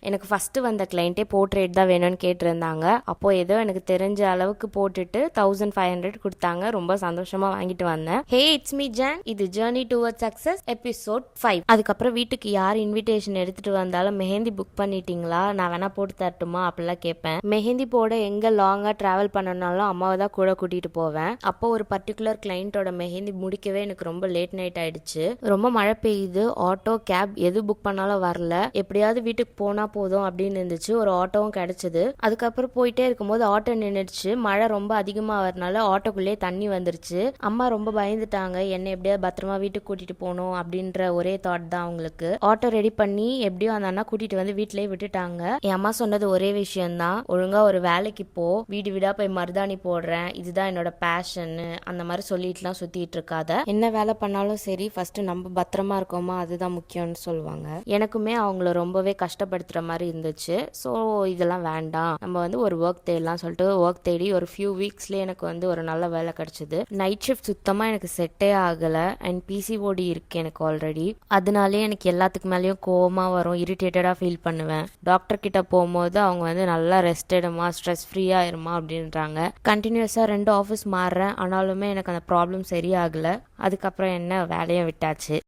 எனக்கு ஃபஸ்ட்டு வந்த கிளைண்ட்டே போர்ட்ரேட் தான் வேணும்னு கேட்டிருந்தாங்க. அப்போது ஏதோ எனக்கு தெரிஞ்ச அளவுக்கு போட்டுட்டு 1500 கொடுத்தாங்க. ரொம்ப சந்தோஷமாக வாங்கிட்டு வந்தேன். ஹே இட்ஸ் மீ ஜான், இது ஜேர்னி டுவர்ட்ஸ் சக்ஸஸ் எபிசோட் 5. அதுக்கப்புறம் வீட்டுக்கு யார் இன்விடேஷன் எடுத்துகிட்டு வந்தாலும் மெஹந்தி புக் பண்ணிட்டீங்களா, நான் வேணா போட்டு தரட்டுமா அப்படிலாம் கேட்பேன். மெஹந்தி போட எங்கே லாங்காக ட்ராவல் பண்ணனாலும் அம்மாவை தான் கூட கூட்டிகிட்டு போவேன். அப்போ ஒரு பர்டிகுலர் கிளைண்ட்டோட மெஹந்தி முடிக்கவே எனக்கு ரொம்ப லேட் நைட் ஆயிடுச்சு. ரொம்ப மழை பெய்யுது. ஆட்டோ கேப் எது புக் பண்ணாலும் வரல. எப்படியாவது வீட்டுக்கு போனா போதும் அப்படின்னு இருந்துச்சு. ஒரு ஆட்டோவும் கிடைச்சது. அதுக்கப்புறம் போயிட்டே இருக்கும்போது ஆட்டோ நின்றுடுச்சு. மழை ரொம்ப அதிகமா வரனால ஆட்டோக்குள்ளே தண்ணி வந்துருச்சு. அம்மா ரொம்ப பயந்துட்டாங்க. என்ன எப்படியாவது பத்திரமா வீட்டுக்கு கூட்டிட்டு போகணும் அப்படின்ற ஒரே தாட் தான் அவங்களுக்கு. ஆட்டோ ரெடி பண்ணி எப்படியோ அந்த அண்ணா கூட்டிட்டு வந்து வீட்டிலேயே விட்டுட்டாங்க. என் அம்மா சொன்னது ஒரே விஷயம்தான், ஒழுங்கா ஒரு வேலைக்கு போ, வீடு வீடா போய் மருதாணி போடுறேன், இதுதான் என்னோட பேஷன், அந்த மாதிரி சொல்லிட்டுலாம் சுத்திட்டு இருக்காத, என்ன வேலை பண்ணாலும் சரி ஃபர்ஸ்ட் நம்ம பத்திரமா இருக்கோமா அதுதான் முக்கியம்னு சொல்லுவாங்க. எனக்குமே அவங்கள ரொம்பவே கஷ்டப்படுத்துற மாதிரி இருந்துச்சு. ஸோ இதெல்லாம் வேண்டாம், நம்ம வந்து ஒரு ஒர்க் தேடலாம் சொல்லிட்டு ஒர்க் தேடி ஒரு ஃபியூ வீக்ஸ்லேயே எனக்கு வந்து ஒரு நல்ல வேலை கிடைச்சிது. நைட் ஷிஃப்ட் சுத்தமாக எனக்கு செட்டே ஆகலை. அண்ட் பிசிஓடி இருக்கு எனக்கு ஆல்ரெடி. அதனாலே எனக்கு எல்லாத்துக்கு மேலேயும் கோவமாக வரும், இரிட்டேட்டடாக ஃபீல் பண்ணுவேன். டாக்டர் கிட்ட போகும்போது அவங்க வந்து நல்லா ரெஸ்ட் எடுமா, ஸ்ட்ரெஸ் ஃப்ரீயாக இருமா அப்படின்றாங்க. கண்டினியூஸாக 2 ஆஃபீஸ் மாறுறேன், ஆனாலுமே எனக்கு அந்த ப்ராப்ளம் சரியாகலை. அதுக்கப்புறம் என்ன வேலையை விட்டாச்சு.